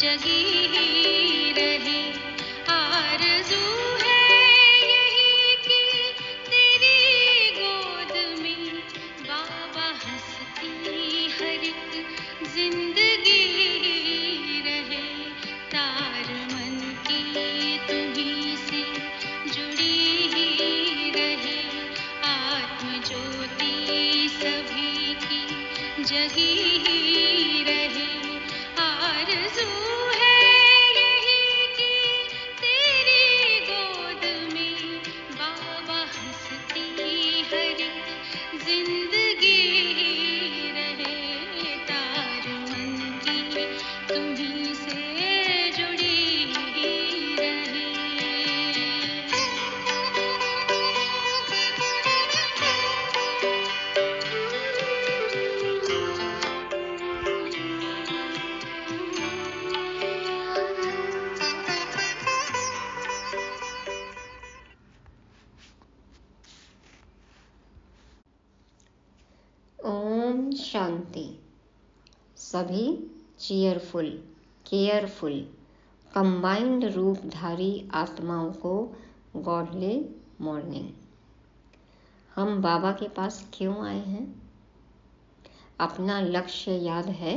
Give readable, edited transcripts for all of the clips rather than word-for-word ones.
जगी रहे। आरज़ू है यही कि तेरी गोद में बाबा हंसती हर एक जिंदगी रहे। तार मन की तुम्हीं से जुड़ी ही रहे। आत्म ज्योति सभी की जगी ही रहे। आरज़ू है यही कि तेरी गोद में बाबा हंसती हर एक जिंदगी रहे। तार मन की तुम्हीं से जुड़ी रहे। ओम शांति। सभी चीयरफुल, केयरफुल, कंबाइंड रूपधारी आत्माओं को गॉडली मॉर्निंग। हम बाबा के पास क्यों आए हैं? अपना लक्ष्य याद है?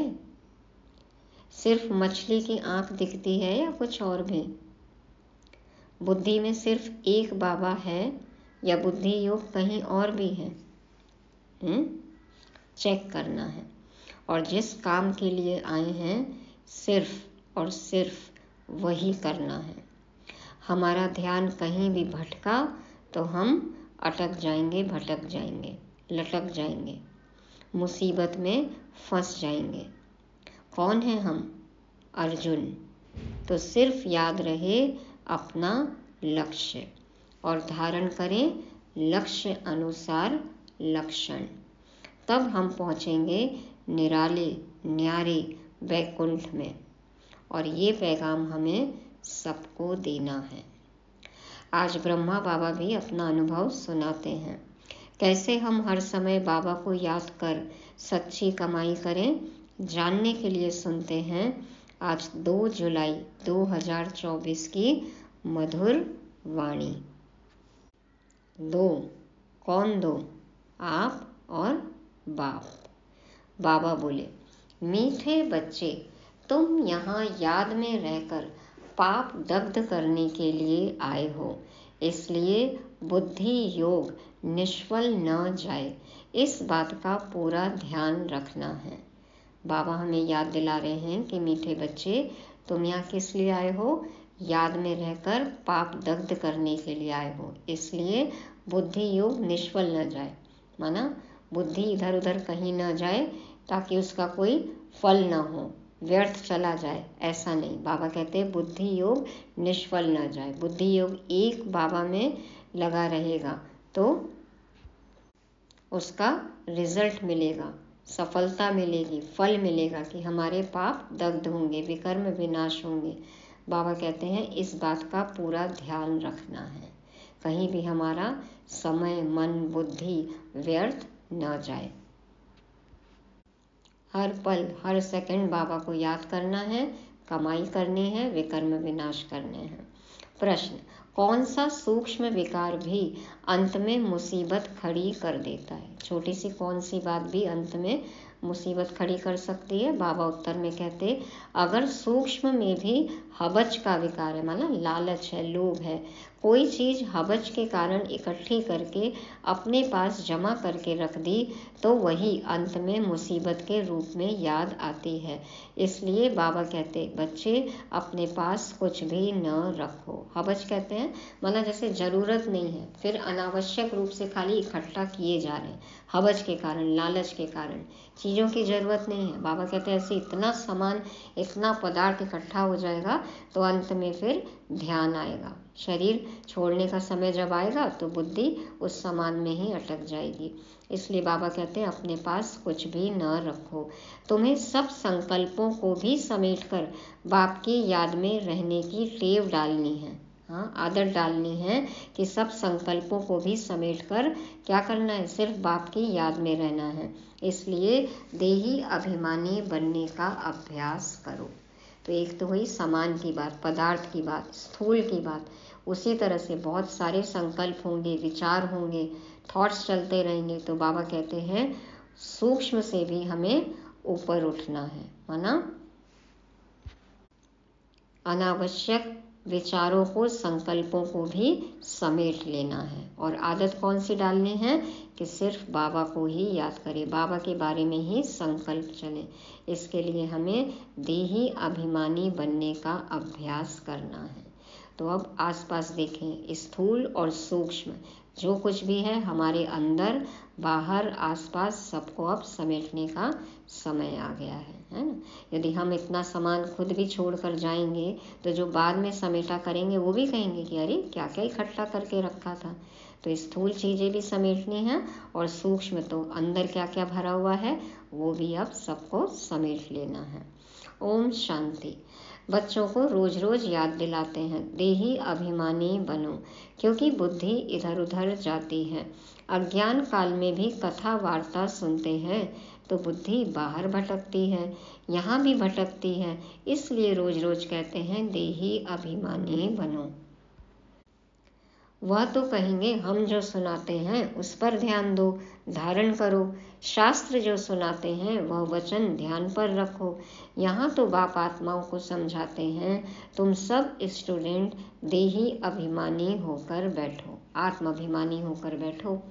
सिर्फ मछली की आंख दिखती है या कुछ और भी? बुद्धि में सिर्फ एक बाबा है या बुद्धि योग कहीं और भी है? चेक करना है। और जिस काम के लिए आए हैं सिर्फ और सिर्फ वही करना है। हमारा ध्यान कहीं भी भटका तो हम अटक जाएंगे, भटक जाएंगे, लटक जाएंगे, मुसीबत में फंस जाएंगे। कौन है हम? अर्जुन। तो सिर्फ याद रहे अपना लक्ष्य और धारण करें लक्ष्य अनुसार लक्षण। तब हम पहुंचेंगे निराले न्यारे वैकुंठ में। और ये पैगाम हमें सबको देना है। आज ब्रह्मा बाबा भी अपना अनुभव सुनाते हैं। कैसे हम हर समय बाबा को याद कर सच्ची कमाई करें, जानने के लिए सुनते हैं आज 2 जुलाई 2024 की मधुर वाणी। दो, कौन दो? आप और बाप। बाबा बोले, मीठे बच्चे, तुम यहाँ याद में रहकर पाप दग्ध करने के लिए आए हो, इसलिए बुद्धि योग निष्फल न जाए, इस बात का पूरा ध्यान रखना है। बाबा हमें याद दिला रहे हैं कि मीठे बच्चे, तुम यहाँ किस लिए आए हो? याद में रहकर पाप दग्ध करने के लिए आए हो, इसलिए बुद्धि योग निष्फल न जाए। माना बुद्धि इधर उधर कहीं न जाए ताकि उसका कोई फल न हो, व्यर्थ चला जाए, ऐसा नहीं। बाबा कहते हैं बुद्धि योग निष्फल न जाए। बुद्धि योग एक बाबा में लगा रहेगा तो उसका रिजल्ट मिलेगा, सफलता मिलेगी, फल मिलेगा कि हमारे पाप दग्ध होंगे, विकर्म विनाश होंगे। बाबा कहते हैं इस बात का पूरा ध्यान रखना है, कहीं भी हमारा समय मन बुद्धि व्यर्थ न जाए। हर पल हर सेकंड बाबा को याद करना है, कमाई करनी है, विकर्म विनाश करने हैं। प्रश्न, कौन सा सूक्ष्म विकार भी अंत में मुसीबत खड़ी कर देता है? छोटी सी कौन सी बात भी अंत में मुसीबत खड़ी कर सकती है? बाबा उत्तर में कहते, अगर सूक्ष्म में भी हवच का विकार है, माना लालच है, लोभ है, कोई चीज़ हवच के कारण इकट्ठी करके अपने पास जमा करके रख दी तो वही अंत में मुसीबत के रूप में याद आती है। इसलिए बाबा कहते, बच्चे अपने पास कुछ भी न रखो। हवच कहते हैं मतलब जैसे ज़रूरत नहीं है, फिर अनावश्यक रूप से खाली इकट्ठा किए जा रहे हैं, हवच के कारण, लालच के कारण। चीज़ों की ज़रूरत नहीं है। बाबा कहते हैं ऐसे इतना सामान, इतना पदार्थ इकट्ठा हो जाएगा तो अंत में फिर ध्यान आएगा। शरीर छोड़ने का समय जब आएगा तो बुद्धि उस सामान में ही अटक जाएगी। इसलिए बाबा कहते हैं अपने पास कुछ भी न रखो। तुम्हें सब संकल्पों को भी समेटकर बाप की याद में रहने की टेव डालनी है। हाँ, आदत डालनी है कि सब संकल्पों को भी समेटकर क्या करना है? सिर्फ बाप की याद में रहना है। इसलिए देही अभिमानी बनने का अभ्यास करो। तो एक तो हुई सामान की बात, पदार्थ की बात, स्थूल की बात। उसी तरह से बहुत सारे संकल्प होंगे, विचार होंगे, थॉट्स चलते रहेंगे। तो बाबा कहते हैं सूक्ष्म से भी हमें ऊपर उठना है ना। अनावश्यक विचारों को, संकल्पों को भी समेट लेना है। और आदत कौन सी डालनी है कि सिर्फ बाबा को ही याद करें, बाबा के बारे में ही संकल्प चले। इसके लिए हमें देही अभिमानी बनने का अभ्यास करना है। तो अब आसपास देखें, स्थूल और सूक्ष्म जो कुछ भी है हमारे अंदर, बाहर, आसपास, सबको अब समेटने का समय आ गया है ना। यदि हम इतना सामान खुद भी छोड़कर जाएंगे तो जो बाद में समेटा करेंगे वो भी कहेंगे कि अरे क्या क्या इकट्ठा करके रखा था। तो स्थूल चीज़ें भी समेटनी हैं और सूक्ष्म तो अंदर क्या क्या भरा हुआ है वो भी अब सबको समेट लेना है। ओम शांति। बच्चों को रोज रोज याद दिलाते हैं देही अभिमानी बनो, क्योंकि बुद्धि इधर उधर जाती है। अज्ञान काल में भी कथा वार्ता सुनते हैं तो बुद्धि बाहर भटकती है, यहाँ भी भटकती है। इसलिए रोज रोज कहते हैं देही अभिमानी बनो। वह तो कहेंगे हम जो सुनाते हैं उस पर ध्यान दो, धारण करो। शास्त्र जो सुनाते हैं वह वचन ध्यान पर रखो। यहाँ तो बाप आत्माओं को समझाते हैं तुम सब स्टूडेंट देही अभिमानी होकर बैठो, आत्माभिमानी होकर बैठो।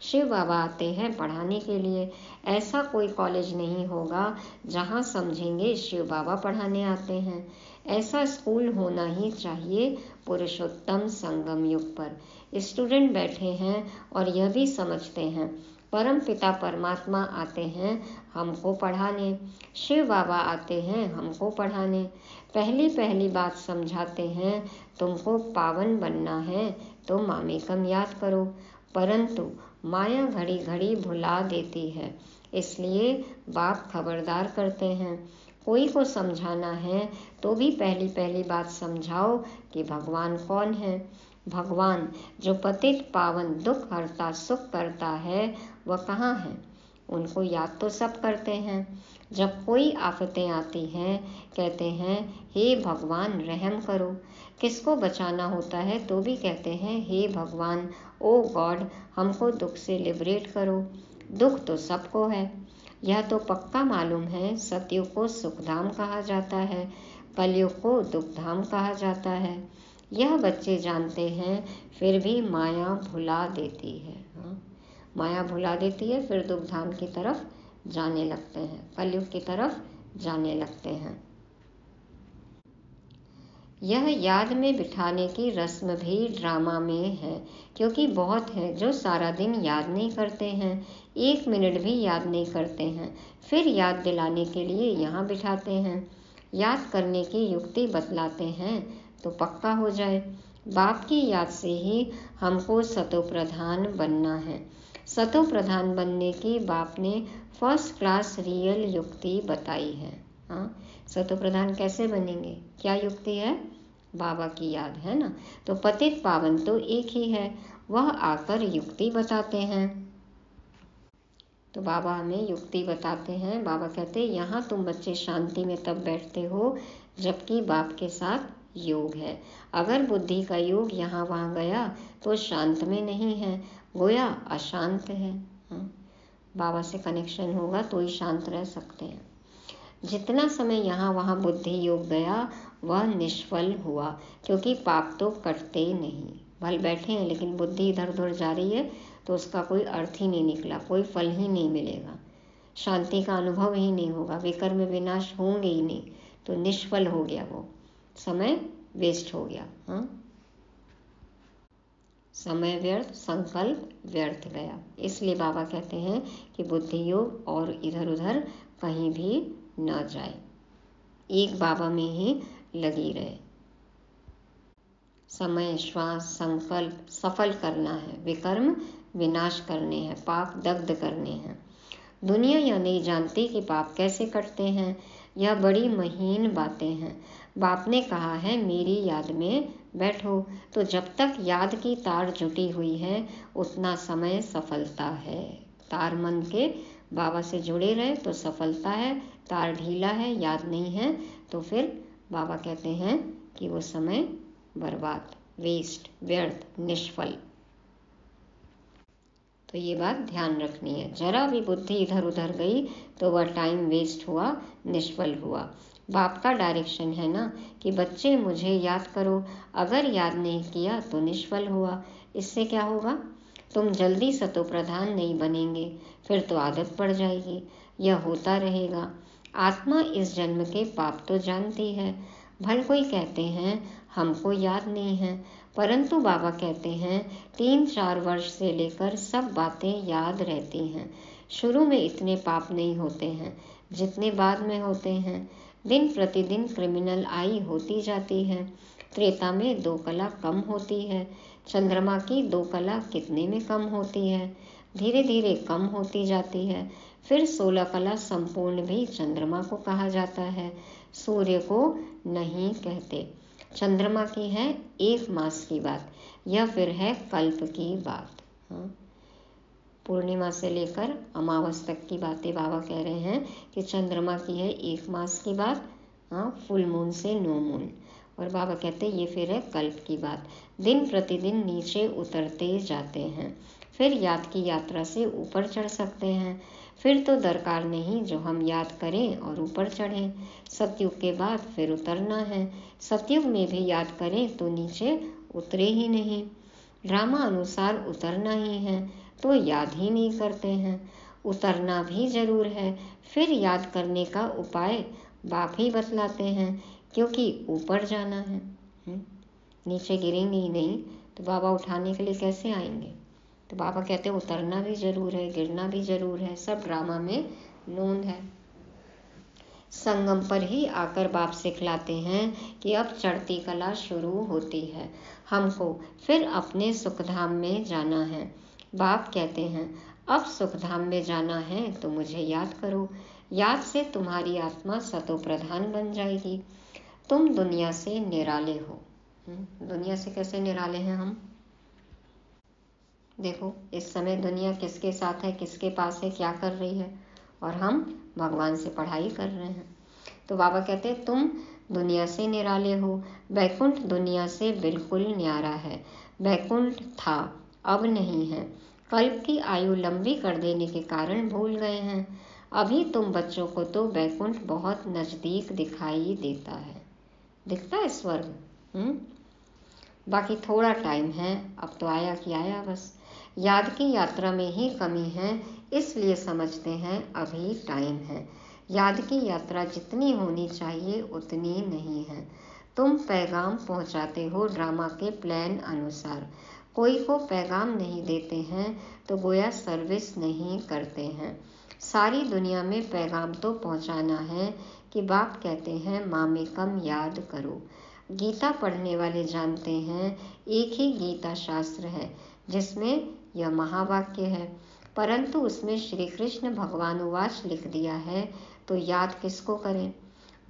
शिव बाबा आते हैं पढ़ाने के लिए। ऐसा कोई कॉलेज नहीं होगा जहाँ समझेंगे शिव बाबा पढ़ाने आते हैं। ऐसा स्कूल होना ही चाहिए पुरुषोत्तम संगम युग पर। स्टूडेंट बैठे हैं और यह भी समझते हैं परम पिता परमात्मा आते हैं हमको पढ़ाने, शिव बाबा आते हैं हमको पढ़ाने। पहली पहली बात समझाते हैं तुमको पावन बनना है तो मामेकम याद करो। परंतु माया घड़ी घड़ी भुला देती है, इसलिए बाप खबरदार करते हैं। कोई को समझाना है तो भी पहली पहली बात समझाओ कि भगवान कौन है। भगवान जो पतित पावन दुख हरता सुख करता है वह कहाँ है। उनको याद तो सब करते हैं। जब कोई आफतें आती हैं कहते हैं हे भगवान रहम करो। किसको बचाना होता है तो भी कहते हैं हे भगवान, ओ गॉड हमको दुख से लिबरेट करो। दुख तो सबको है, यह तो पक्का मालूम है। सतयुग को सुखधाम कहा जाता है, कलयुग को दुखधाम कहा जाता है। यह बच्चे जानते हैं, फिर भी माया भुला देती है। माया भुला देती है, फिर दुखधाम की तरफ जाने लगते हैं, कलयुग की तरफ जाने लगते हैं। यह याद में बिठाने की रस्म भी ड्रामा में है, क्योंकि बहुत हैं जो सारा दिन याद नहीं करते हैं, 1 मिनट भी याद नहीं करते हैं, फिर याद दिलाने के लिए यहाँ बिठाते हैं। याद करने की युक्ति बतलाते हैं तो पक्का हो जाए। बाप की याद से ही हमको सतोप्रधान बनना है। सतोप्रधान बनने की बाप ने फर्स्ट क्लास रियल युक्ति बताई है। सतोप्रधान कैसे बनेंगे, क्या युक्ति है, बाबा की याद है ना। तो पतित पावन तो एक ही है, वह आकर युक्ति बताते हैं। तो बाबा हमें युक्ति बताते हैं। बाबा कहते हैं यहाँ तुम बच्चे शांति में तब बैठते हो जबकि बाप के साथ योग है। अगर बुद्धि का योग यहाँ वहाँ गया तो शांत में नहीं है, गोया अशांत है। बाबा से कनेक्शन होगा तो ही शांत रह सकते हैं। जितना समय यहाँ वहाँ बुद्धि योग गया वह निष्फल हुआ, क्योंकि पाप तो कटते नहीं। भल बैठे हैं लेकिन बुद्धि इधर उधर जा रही है तो उसका कोई अर्थ ही नहीं निकला, कोई फल ही नहीं मिलेगा, शांति का अनुभव ही नहीं होगा, विकर्म विनाश होंगे ही नहीं, तो निष्फल हो गया, वो समय वेस्ट हो गया। समय व्यर्थ, संकल्प व्यर्थ गया। इसलिए बाबा कहते हैं कि बुद्धि योग और इधर उधर कहीं भी न जाए, एक बाबा में ही लगी रहे। समय, श्वास, संकल्प सफल करना है, विकर्म विनाश करने हैं, पाप दग्ध करने हैं। दुनिया यह नहीं जानती कि पाप कैसे कटते हैं, यह बड़ी महीन बातें हैं। बाप ने कहा है मेरी याद में बैठो, तो जब तक याद की तार जुटी हुई है उतना समय सफलता है। तार मन के बाबा से जुड़े रहे तो सफलता है, तार ढीला है, याद नहीं है तो फिर बाबा कहते हैं कि वो समय बर्बाद, वेस्ट, व्यर्थ, निष्फल। तो ये बात ध्यान रखनी है। जरा भी बुद्धि इधर उधर गई तो वह टाइम वेस्ट हुआ, निष्फल हुआ। बाप का डायरेक्शन है ना कि बच्चे मुझे याद करो, अगर याद नहीं किया तो निष्फल हुआ। इससे क्या होगा? तुम जल्दी सतो प्रधान नहीं बनेंगे, फिर तो आदत पड़ जाएगी, यह होता रहेगा। आत्मा इस जन्म के पाप तो जानती है। भल कोई कहते हैं हमको याद नहीं है, परंतु बाबा कहते हैं 3-4 वर्ष से लेकर सब बातें याद रहती हैं। शुरू में इतने पाप नहीं होते हैं जितने बाद में होते हैं। दिन प्रतिदिन क्रिमिनल आई होती जाती है। त्रेता में 2 कला कम होती है। चंद्रमा की 2 कला कितने में कम होती है? धीरे धीरे कम होती जाती है। फिर 16 कला संपूर्ण भी चंद्रमा को कहा जाता है, सूर्य को नहीं कहते। चंद्रमा की है 1 मास की बात, यह फिर है कल्प की बात। पूर्णिमा से लेकर अमावस तक की बातें बाबा कह रहे हैं कि चंद्रमा की है 1 मास की बात, फुल मून से नो मून। और बाबा कहते हैं ये फिर है कल्प की बात। दिन प्रतिदिन नीचे उतरते जाते हैं, फिर याद की यात्रा से ऊपर चढ़ सकते हैं। फिर तो दरकार नहीं जो हम याद करें और ऊपर चढ़ें। सतयुग के बाद फिर उतरना है। सतयुग में भी याद करें तो नीचे उतरे ही नहीं। ड्रामा अनुसार उतरना ही है तो याद ही नहीं करते हैं। उतरना भी जरूर है, फिर याद करने का उपाय बाप ही बतलाते हैं, क्योंकि ऊपर जाना है। नीचे गिरेंगे ही नहीं तो बाबा उठाने के लिए कैसे आएंगे? तो बाबा कहते हैं उतरना भी जरूर है, गिरना भी जरूर है, सब ड्रामा में नोंद है। संगम पर ही आकर बाप सिखलाते हैं कि अब चढ़ती कला शुरू होती है, हमको फिर अपने सुखधाम में जाना है। बाप कहते हैं अब सुखधाम में जाना है तो मुझे याद करो। याद से तुम्हारी आत्मा सतो प्रधान बन जाएगी। तुम दुनिया से निराले हो। दुनिया से कैसे निराले हैं हम? देखो इस समय दुनिया किसके साथ है, किसके पास है, क्या कर रही है, और हम भगवान से पढ़ाई कर रहे हैं। तो बाबा कहते हैं तुम दुनिया से निराले हो। बैकुंठ दुनिया से बिल्कुल न्यारा है। बैकुंठ था, अब नहीं है। कल्प की आयु लंबी कर देने के कारण भूल गए हैं। अभी तुम बच्चों को तो बैकुंठ बहुत नजदीक दिखाई देता है, दिखता है स्वर्ग। बाकी थोड़ा टाइम है, अब तो आया कि आया बस। याद की यात्रा में ही कमी है, इसलिए समझते हैं अभी टाइम है। याद की यात्रा जितनी होनी चाहिए उतनी नहीं है। तुम पैगाम पहुंचाते हो ड्रामा के प्लान अनुसार। कोई को पैगाम नहीं देते हैं तो गोया सर्विस नहीं करते हैं। सारी दुनिया में पैगाम तो पहुंचाना है कि बाप कहते हैं माँ में कम याद करो। गीता पढ़ने वाले जानते हैं एक ही गीता शास्त्र है जिसमें यह महावाक्य है, परंतु उसमें श्री कृष्ण भगवानुवाच लिख दिया है, तो याद किसको करें?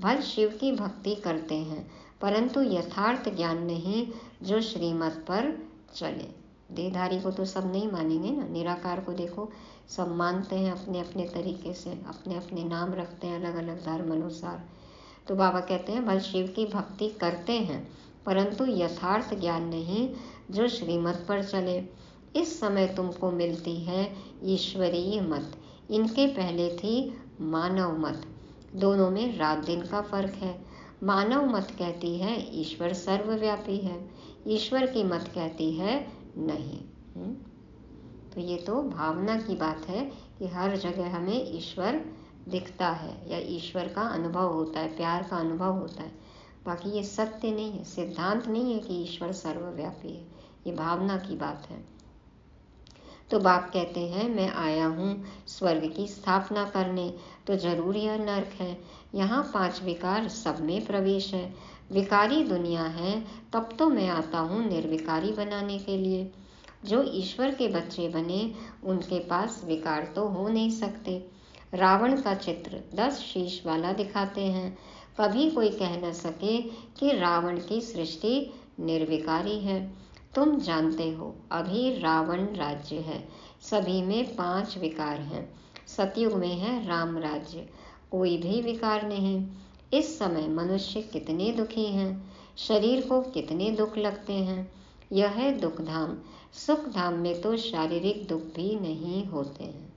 भल शिव की भक्ति करते हैं परंतु यथार्थ ज्ञान नहीं जो श्रीमत पर चले। देहधारी को तो सब नहीं मानेंगे ना, निराकार को देखो सब मानते हैं अपने अपने तरीके से, अपने अपने नाम रखते हैं अलग अलग धर्म अनुसार। तो बाबा कहते हैं भल शिव की भक्ति करते हैं परंतु यथार्थ ज्ञान नहीं जो श्रीमत पर चले। इस समय तुमको मिलती है ईश्वरीय मत, इनके पहले थी मानव मत। दोनों में रात दिन का फर्क है। मानव मत कहती है ईश्वर सर्वव्यापी है, ईश्वर की मत कहती है नहीं। तो ये तो भावना की बात है कि हर जगह हमें ईश्वर दिखता है या ईश्वर का अनुभव होता है, प्यार का अनुभव होता है। बाकी ये सत्य नहीं है, सिद्धांत नहीं है कि ईश्वर सर्वव्यापी है, ये भावना की बात है। तो बाप कहते हैं मैं आया हूँ स्वर्ग की स्थापना करने, तो जरूर यह नर्क है। यहाँ 5 विकार सब में प्रवेश है। विकारी दुनिया है, तब तो मैं आता हूँ निर्विकारी बनाने के लिए। जो ईश्वर के बच्चे बने उनके पास विकार तो हो नहीं सकते। रावण का चित्र 10 शीश वाला दिखाते हैं, कभी कोई कह न सके कि रावण की सृष्टि निर्विकारी है। तुम जानते हो अभी रावण राज्य है, सभी में 5 विकार हैं। सतयुग में है राम राज्य, कोई भी विकार नहीं। इस समय मनुष्य कितने दुखी हैं, शरीर को कितने दुख लगते हैं। यह है दुख धाम। सुख धाम में तो शारीरिक दुख भी नहीं होते हैं।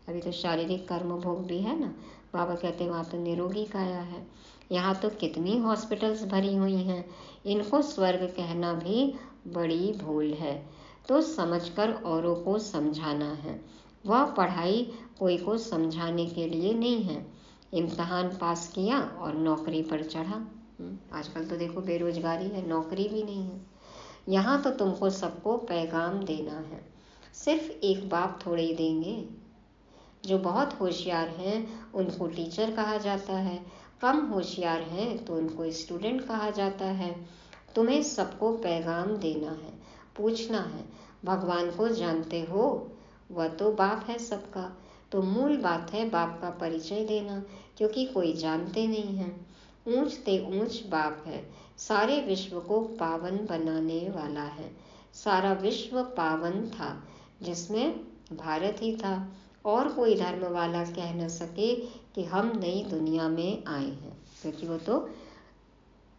अभी तो शारीरिक कर्म भोग भी है ना। बाबा कहते हैं वहाँ तो निरोगी काया है। यहाँ तो कितनी हॉस्पिटल्स भरी हुई हैं। इनको स्वर्ग कहना भी बड़ी भूल है। तो समझकर औरों को समझाना है। वह पढ़ाई कोई को समझाने के लिए नहीं है। इम्तहान पास किया और नौकरी पर चढ़ा। आजकल तो देखो बेरोजगारी है, नौकरी भी नहीं है। यहाँ तो तुमको सबको पैगाम देना है। सिर्फ एक बाप थोड़े ही देंगे। जो बहुत होशियार हैं उनको टीचर कहा जाता है, कम होशियार हैं तो उनको स्टूडेंट कहा जाता है। तुम्हें सबको पैगाम देना है, पूछना है भगवान को जानते हो? वह तो बाप है सबका। तो मूल बात है बाप का परिचय देना, क्योंकि कोई जानते नहीं है। ऊंच ते ऊंच बाप है, सारे विश्व को पावन बनाने वाला है। सारा विश्व पावन था जिसमें भारत ही था, और कोई धर्म वाला कह न सके कि हम नई दुनिया में आए हैं, क्योंकि वो तो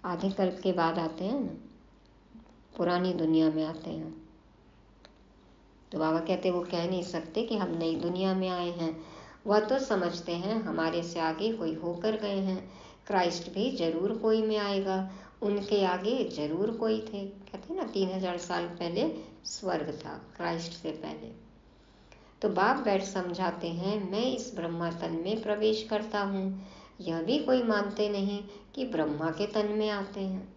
आधे कल्प के बाद आते हैं ना, पुरानी दुनिया में आते हैं। तो बाबा कहते वो कह नहीं सकते कि हम नई दुनिया में आए हैं। वह तो समझते हैं हमारे से आगे कोई होकर गए हैं। क्राइस्ट भी जरूर कोई में आएगा, उनके आगे जरूर कोई थे। कहते ना 3000 साल पहले स्वर्ग था, क्राइस्ट से पहले। तो बाप बैठ समझाते हैं मैं इस ब्रह्मा तन में प्रवेश करता हूँ। यह भी कोई मानते नहीं कि ब्रह्मा के तन में आते हैं।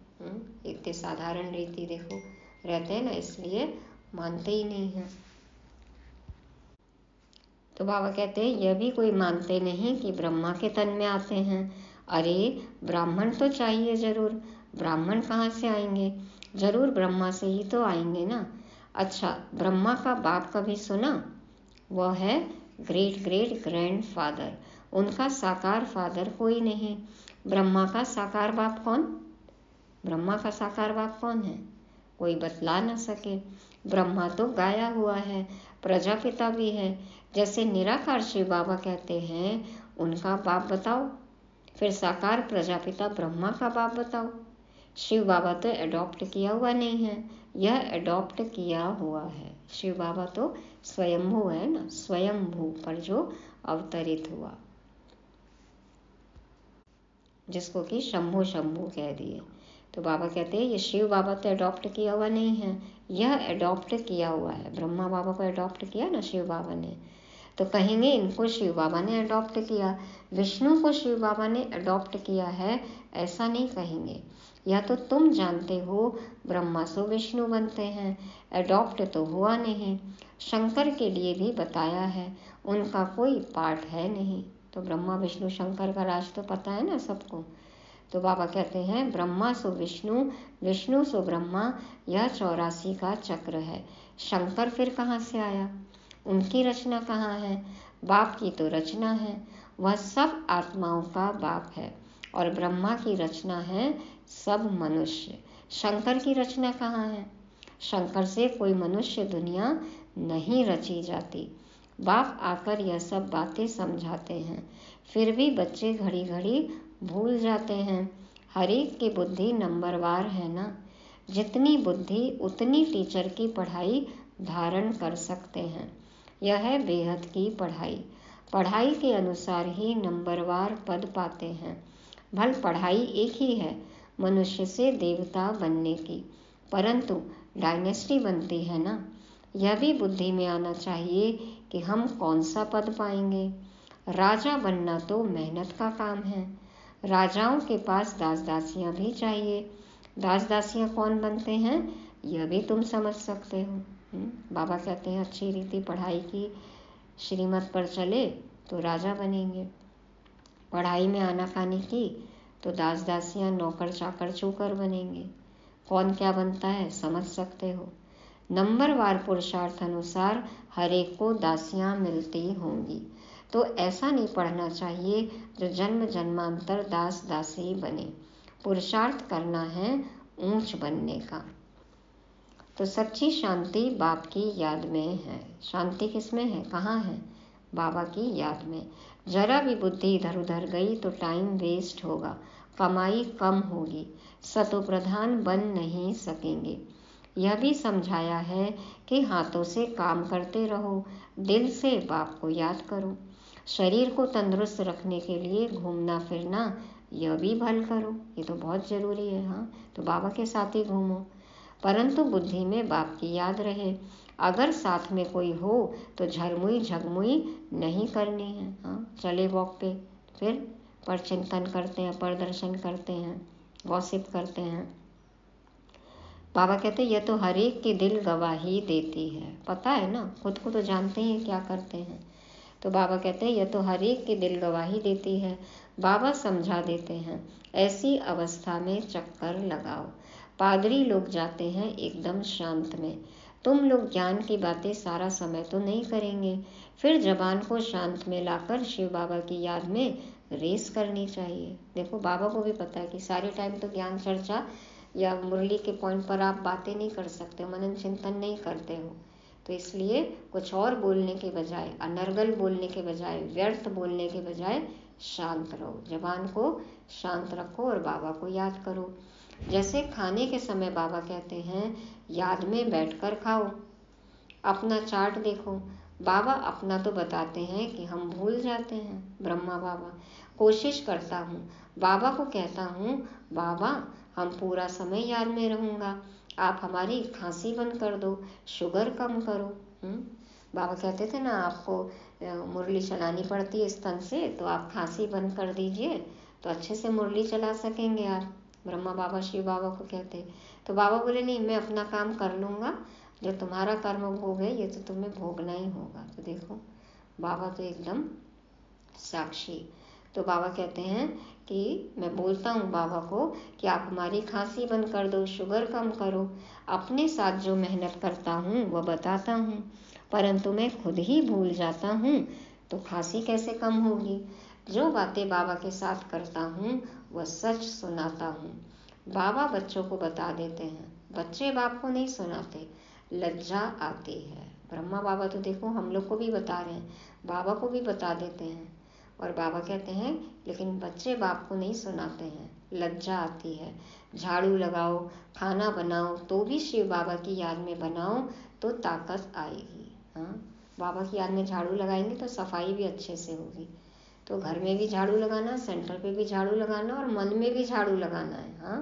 इतने साधारण रीति देखो रहते हैं ना, इसलिए मानते ही नहीं हैं। तो बाबा कहते हैं यह भी कोई मानते नहीं कि ब्रह्मा के तन में आते हैं। अरे ब्राह्मण तो चाहिए जरूर, ब्राह्मण कहाँ से आएंगे? जरूर ब्रह्मा से ही तो आएंगे ना। अच्छा, ब्रह्मा का बाप कभी सुना? वह है ग्रेट ग्रेट ग्रैंड फादर। उनका साकार फादर कोई नहीं। ब्रह्मा का साकार बाप कौन? ब्रह्मा का साकार बाप कौन है? कोई बतला न सके। ब्रह्मा तो गाया हुआ है, प्रजापिता भी है। जैसे निराकार शिव बाबा कहते हैं उनका बाप बताओ, फिर साकार प्रजापिता ब्रह्मा का बाप बताओ। शिव बाबा तो एडॉप्ट किया हुआ नहीं है, यह एडॉप्ट किया हुआ है। शिव बाबा तो स्वयंभू है ना, स्वयंभू पर जो अवतरित हुआ, जिसको कि शंभु शंभु कह दिए। तो बाबा कहते हैं ये शिव बाबा तो एडॉप्ट किया हुआ नहीं है, यह एडॉप्ट किया हुआ है। ब्रह्मा बाबा को एडॉप्ट किया ना शिव बाबा ने, तो कहेंगे इनको शिव बाबा ने एडॉप्ट किया। विष्णु को शिव बाबा ने एडॉप्ट किया है, ऐसा नहीं कहेंगे। या तो तुम जानते हो ब्रह्मा से विष्णु बनते हैं, एडॉप्ट तो हुआ नहीं। शंकर के लिए भी बताया है, उनका कोई पार्ट है नहीं। तो ब्रह्मा विष्णु शंकर का राज तो पता है ना सबको। तो बाबा कहते हैं ब्रह्मा सो विष्णु, विष्णु सो ब्रह्मा, यह 84 का चक्र है। शंकर फिर कहाँ से आया? उनकी रचना कहाँ है? बाप की तो रचना है, वह सब आत्माओं का बाप है। और ब्रह्मा की रचना है सब मनुष्य। शंकर की रचना कहाँ है? शंकर से कोई मनुष्य दुनिया नहीं रची जाती। बाप आकर यह सब बातें समझाते हैं, फिर भी बच्चे घड़ी घड़ी भूल जाते हैं। हर एक की बुद्धि नंबरवार है ना, जितनी बुद्धि उतनी टीचर की पढ़ाई धारण कर सकते हैं। यह है बेहद की पढ़ाई। पढ़ाई के अनुसार ही नंबरवार पद पाते हैं। भल पढ़ाई एक ही है मनुष्य से देवता बनने की, परंतु डायनेस्टी बनती है ना। यह भी बुद्धि में आना चाहिए कि हम कौन सा पद पाएंगे। राजा बनना तो मेहनत का काम है। राजाओं के पास दास दासियां भी चाहिए। दास दासियां कौन बनते हैं यह भी तुम समझ सकते हो। बाबा कहते हैं अच्छी रीति पढ़ाई की श्रीमत पर चले तो राजा बनेंगे। पढ़ाई में आनाकानी की तो दास दासियां नौकर चाकर चूकर बनेंगे। कौन क्या बनता है समझ सकते हो। नंबरवार पुरुषार्थ अनुसार हर एक को दासियां मिलती होंगी। तो ऐसा नहीं पढ़ना चाहिए जो जन्म जन्मांतर दास दासी बने। पुरुषार्थ करना है ऊंच बनने का। तो सच्ची शांति बाप की याद में है। शांति किसमें है, कहाँ है? बाबा की याद में। जरा भी बुद्धि इधर उधर गई तो टाइम वेस्ट होगा, कमाई कम होगी, शतोप्रधान बन नहीं सकेंगे। यह भी समझाया है कि हाथों से काम करते रहो, दिल से बाप को याद करो। शरीर को तंदुरुस्त रखने के लिए घूमना फिरना यह भी भल करो, ये तो बहुत ज़रूरी है। हाँ, तो बाबा के साथ ही घूमो, परंतु बुद्धि में बाप की याद रहे। अगर साथ में कोई हो तो झरमुई झगमुई नहीं करनी है। हाँ, चले वॉक पे, फिर पर चिंतन करते हैं, प्रदर्शन करते हैं, गॉसिप करते हैं। बाबा कहते हैं यह तो हर एक की दिल गवाही देती है। पता है ना, खुद को तो जानते हैं क्या करते हैं। तो बाबा कहते हैं यह तो हर एक की दिल गवाही देती है। बाबा समझा देते हैं, ऐसी अवस्था में चक्कर लगाओ। पादरी लोग जाते हैं एकदम शांत में। तुम लोग ज्ञान की बातें सारा समय तो नहीं करेंगे। फिर जबान को शांत में लाकर शिव बाबा की याद में रेस करनी चाहिए। देखो, बाबा को भी पता है कि सारे टाइम तो ज्ञान चर्चा या मुरली के पॉइंट पर आप बातें नहीं कर सकते, मनन चिंतन नहीं करते हो। तो इसलिए कुछ और बोलने के बजाय, अनर्गल बोलने के बजाय, व्यर्थ बोलने के बजाय शांत रहो, जबान को शांत रखो और बाबा को याद करो। जैसे खाने के समय बाबा कहते हैं याद में बैठकर खाओ, अपना चार्ट देखो। बाबा अपना तो बताते हैं कि हम भूल जाते हैं। ब्रह्मा बाबा, कोशिश करता हूँ, बाबा को कहता हूँ बाबा हम पूरा समय याद में रहूँगा, आप हमारी खांसी बंद कर दो, शुगर कम करो। बाबा कहते थे ना, आपको मुरली चलानी पड़ती है स्तन से, तो आप खांसी बंद कर दीजिए तो अच्छे से मुरली चला सकेंगे आप। ब्रह्मा बाबा शिव बाबा को कहते। तो बाबा बोले नहीं, मैं अपना काम कर लूँगा, जो तुम्हारा कर्म भोग है ये तो तुम्हें भोगना ही होगा। तो देखो, बाबा तो एकदम साक्षी। तो बाबा कहते हैं कि मैं बोलता हूँ बाबा को कि आप हमारी खांसी बंद कर दो, शुगर कम करो। अपने साथ जो मेहनत करता हूँ वह बताता हूँ, परंतु मैं खुद ही भूल जाता हूँ, तो खांसी कैसे कम होगी। जो बातें बाबा के साथ करता हूँ वह सच सुनाता हूँ। बाबा बच्चों को बता देते हैं, बच्चे बाप को नहीं सुनाते, लज्जा आती है। ब्रह्मा बाबा तो देखो हम लोग को भी बता रहे हैं, बाबा को भी बता देते हैं। और बाबा कहते हैं लेकिन बच्चे बाप को नहीं सुनाते हैं, लज्जा आती है। झाड़ू लगाओ, खाना बनाओ तो भी शिव बाबा की याद में बनाओ, तो ताकत आएगी। हाँ, बाबा की याद में झाड़ू लगाएंगे तो सफाई भी अच्छे से होगी। तो घर में भी झाड़ू लगाना, सेंटर पे भी झाड़ू लगाना और मन में भी झाड़ू लगाना है। हाँ,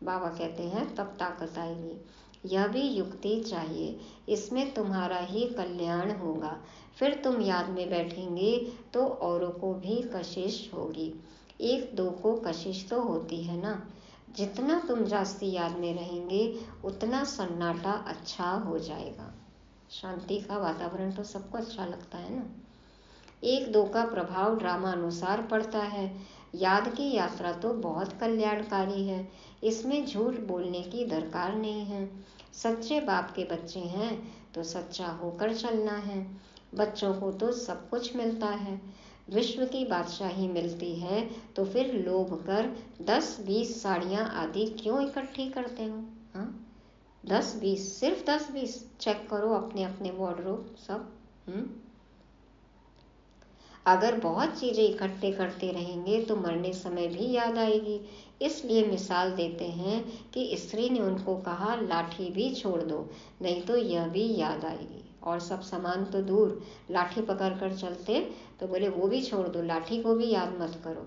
बाबा कहते हैं तब ताकत आएगी। यह भी युक्ति चाहिए, इसमें तुम्हारा ही कल्याण होगा। फिर तुम याद में बैठेंगे तो औरों को भी कशिश होगी। एक दो को कशिश तो होती है ना। जितना तुम जास्ती याद में रहेंगे उतना सन्नाटा अच्छा हो जाएगा। शांति का वातावरण तो सबको अच्छा लगता है ना। एक दो का प्रभाव ड्रामा अनुसार पड़ता है। याद की यात्रा तो बहुत कल्याणकारी है, इसमें झूठ बोलने की दरकार नहीं है। सच्चे बाप के बच्चे हैं तो सच्चा होकर चलना है। बच्चों को तो सब कुछ मिलता है, विश्व की बादशाही मिलती है, तो फिर लोभ कर 10-20 साड़ियाँ आदि क्यों इकट्ठी करते हो। हाँ, 10-20, सिर्फ 10-20 चेक करो अपने अपने वार्डरोब सब। अगर बहुत चीज़ें इकट्ठे करते रहेंगे तो मरने समय भी याद आएगी। इसलिए मिसाल देते हैं कि स्त्री ने उनको कहा लाठी भी छोड़ दो, नहीं तो यह भी याद आएगी। और सब सामान तो दूर, लाठी पकड़ कर चलते तो बोले वो भी छोड़ दो, लाठी को भी याद मत करो,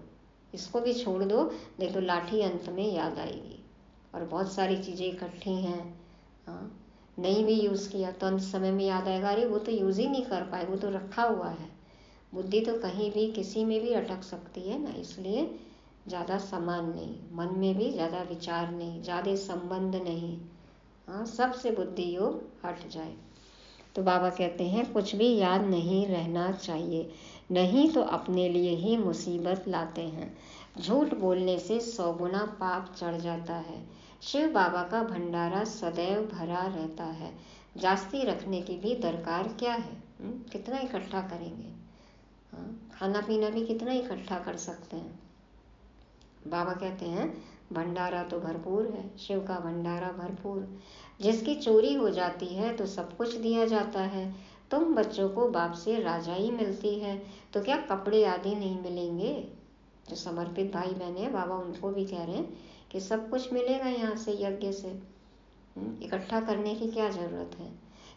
इसको भी छोड़ दो, नहीं तो लाठी अंत में याद आएगी। और बहुत सारी चीज़ें इकट्ठी हैं, हाँ, नहीं भी यूज़ किया तो अंत समय में याद आएगा, अरे वो तो यूज़ ही नहीं कर पाए, वो तो रखा हुआ है। बुद्धि तो कहीं भी किसी में भी अटक सकती है ना, इसलिए ज़्यादा सामान नहीं, मन में भी ज़्यादा विचार नहीं, ज़्यादा संबंध नहीं। हाँ, सबसे बुद्धि योग हट जाए। तो बाबा कहते हैं कुछ भी याद नहीं रहना चाहिए, नहीं तो अपने लिए ही मुसीबत लाते हैं। झूठ बोलने से 100 गुना पाप चढ़ जाता है। शिव बाबा का भंडारा सदैव भरा रहता है, जास्ती रखने की भी दरकार क्या है। कितना इकट्ठा करेंगे। खाना पीना भी कितना इकट्ठा कर सकते हैं। बाबा कहते हैं भंडारा तो भरपूर है, शिव का भंडारा भरपूर। जिसकी चोरी हो जाती है तो सब कुछ दिया जाता है। तुम बच्चों को बाप से राजाई मिलती है, तो क्या कपड़े आदि नहीं मिलेंगे। जो समर्पित भाई बहन है, बाबा उनको भी कह रहे हैं कि सब कुछ मिलेगा यहाँ से, यज्ञ से। इकट्ठा करने की क्या जरूरत है।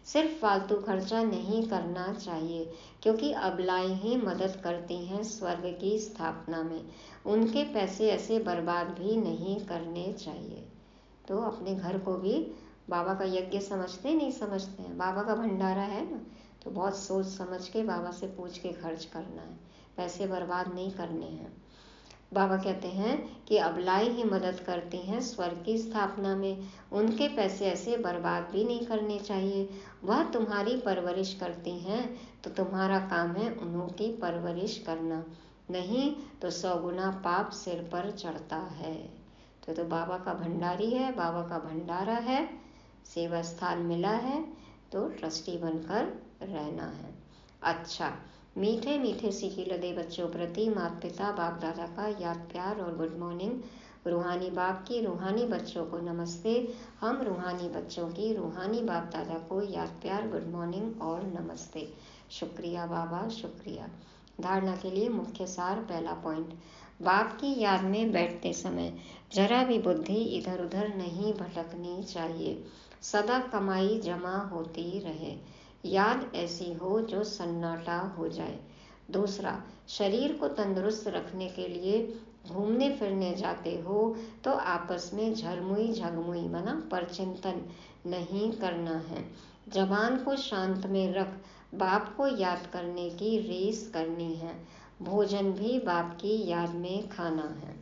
सिर्फ फालतू खर्चा नहीं करना चाहिए, क्योंकि अबलाएं ही मदद करती हैं स्वर्ग की स्थापना में। उनके पैसे ऐसे बर्बाद भी नहीं करने चाहिए। तो अपने घर को भी बाबा का यज्ञ समझते नहीं समझते हैं, बाबा का भंडारा है ना, तो बहुत सोच समझ के बाबा से पूछ के खर्च करना है, पैसे बर्बाद नहीं करने हैं। बाबा कहते हैं कि अबलाएं ही मदद करती हैं स्वर्ग की स्थापना में, उनके पैसे ऐसे बर्बाद भी नहीं करने चाहिए। वह तुम्हारी परवरिश करती हैं, तो तुम्हारा काम है उन्हों की परवरिश करना, नहीं तो 100 गुना पाप सिर पर चढ़ता है। तो बाबा का भंडारी है, बाबा का भंडारा है, सेवा स्थान मिला है, तो ट्रस्टी बनकर रहना है। अच्छा, मीठे मीठे सीखी लदे बच्चों प्रति माता पिता बाप दादा का याद प्यार और गुड मॉर्निंग। रूहानी बाप की रूहानी बच्चों को नमस्ते। हम रूहानी बच्चों की रूहानी बाप दादा को याद प्यार, गुड मॉर्निंग और नमस्ते। शुक्रिया बाबा, शुक्रिया। धारणा के लिए मुख्य सार। पहला पॉइंट, बाप की याद में बैठते समय जरा भी बुद्धि इधर उधर नहीं भटकनी चाहिए। सदा कमाई जमा होती रहे, याद ऐसी हो जो सन्नाटा हो जाए। दूसरा, शरीर को तंदुरुस्त रखने के लिए घूमने फिरने जाते हो तो आपस में झरमुई झगमुई बना परचिंतन नहीं करना है। जबान को शांत में रख बाप को याद करने की रेस करनी है। भोजन भी बाप की याद में खाना है।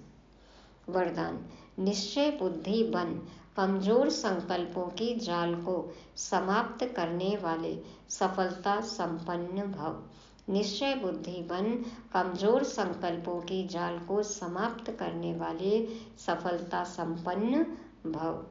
वरदान, निश्चय बुद्धि बन कमजोर संकल्पों की जाल को समाप्त करने वाले सफलता संपन्न भव। निश्चय बुद्धि बन कमजोर संकल्पों की जाल को समाप्त करने वाले सफलता संपन्न भव।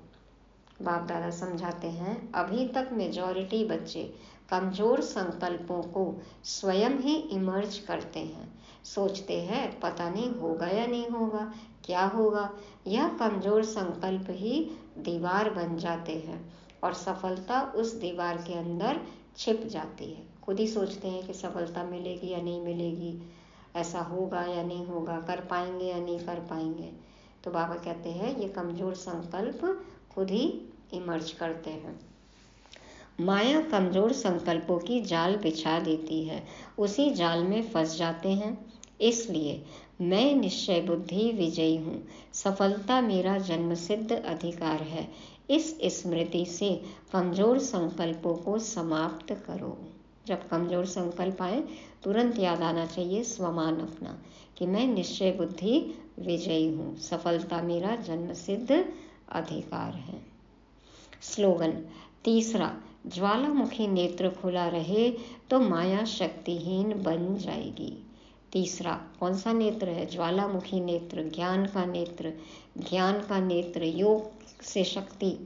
बाप दादा समझाते हैं, अभी तक मेजॉरिटी बच्चे कमजोर संकल्पों को स्वयं ही इमर्ज करते हैं। सोचते हैं पता नहीं होगा या नहीं होगा, क्या होगा। यह कमजोर संकल्प ही दीवार बन जाते हैं और सफलता उस दीवार के अंदर छिप जाती है। खुद ही सोचते हैं कि सफलता मिलेगी या नहीं मिलेगी, ऐसा होगा या नहीं होगा, कर पाएंगे या नहीं कर पाएंगे। तो बाबा कहते हैं ये कमजोर संकल्प खुद ही इमर्ज करते हैं। माया कमजोर संकल्पों की जाल बिछा देती है, उसी जाल में फंस जाते हैं। इसलिए मैं निश्चय बुद्धि विजयी हूँ, सफलता मेरा जन्मसिद्ध अधिकार है। इस स्मृति से कमजोर संकल्पों को समाप्त करो। जब कमजोर संकल्प आए तुरंत याद आना चाहिए स्वमान अपना कि मैं निश्चय बुद्धि विजयी हूँ, सफलता मेरा जन्मसिद्ध अधिकार है। स्लोगन, तीसरा, ज्वालामुखी नेत्र खुला रहे तो माया शक्तिहीन बन जाएगी। तीसरा कौन सा नेत्र है? ज्वालामुखी नेत्र, ज्ञान का नेत्र। ज्ञान का नेत्र, योग से शक्ति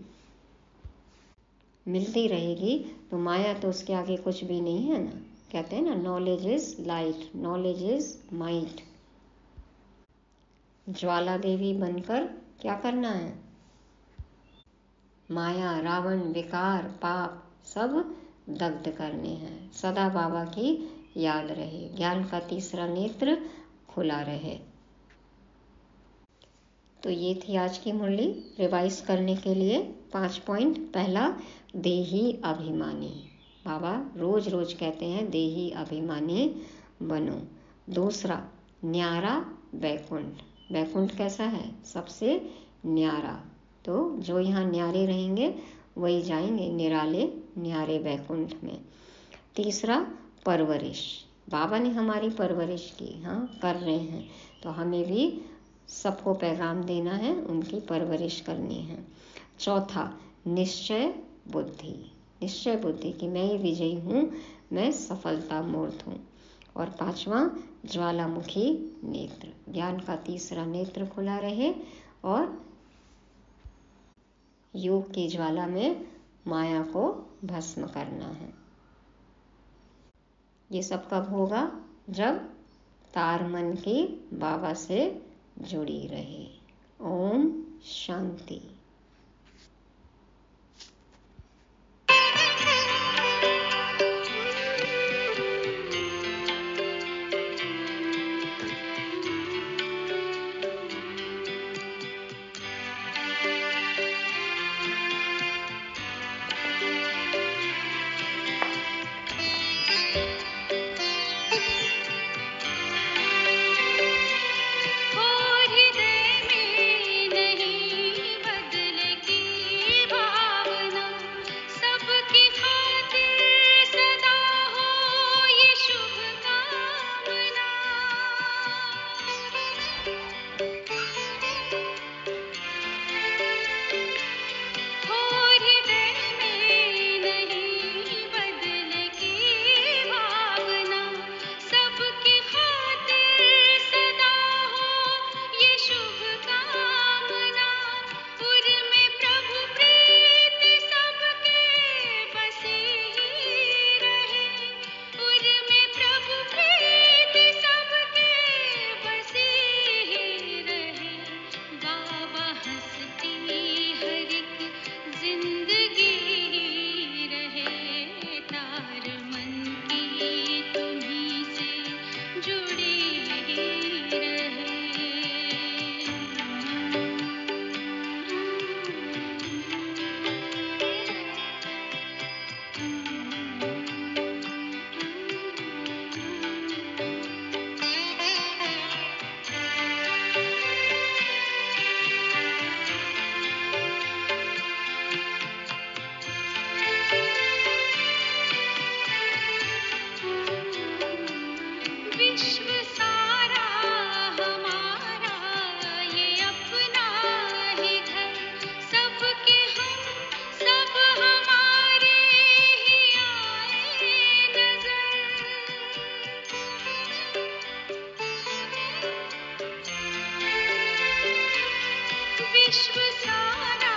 मिलती रहेगी तो माया तो उसके आगे कुछ भी नहीं है ना। कहते हैं ना, knowledge is light, knowledge is might. Jwala Devi बनकर क्या करना है? माया, रावण, विकार, पाप सब दग्ध करने हैं। सदा बाबा की याद रहे, ज्ञान का तीसरा नेत्र खुला रहे। तो ये थी आज की मुरली। रिवाइज करने के लिए 5 पॉइंट। पहला, देही अभिमानी। बाबा रोज रोज कहते हैं देही अभिमानी बनो। दूसरा, न्यारा वैकुंठ। वैकुंठ कैसा है? सबसे न्यारा। तो जो यहाँ न्यारे रहेंगे वही जाएंगे निराले न्यारे वैकुंठ में। तीसरा, परवरिश। बाबा ने हमारी परवरिश की, हाँ कर रहे हैं, तो हमें भी सबको पैगाम देना है, उनकी परवरिश करनी है। चौथा, निश्चय बुद्धि। निश्चय बुद्धि कि मैं ही विजयी हूँ, मैं सफलता मूर्त हूँ। और पांचवा, ज्वालामुखी नेत्र। ज्ञान का तीसरा नेत्र खुला रहे और योग की ज्वाला में माया को भस्म करना है। ये सब कब होगा? जब तार मन की बाबा से जुड़ी रहे। ओम शांति। विश्व सारा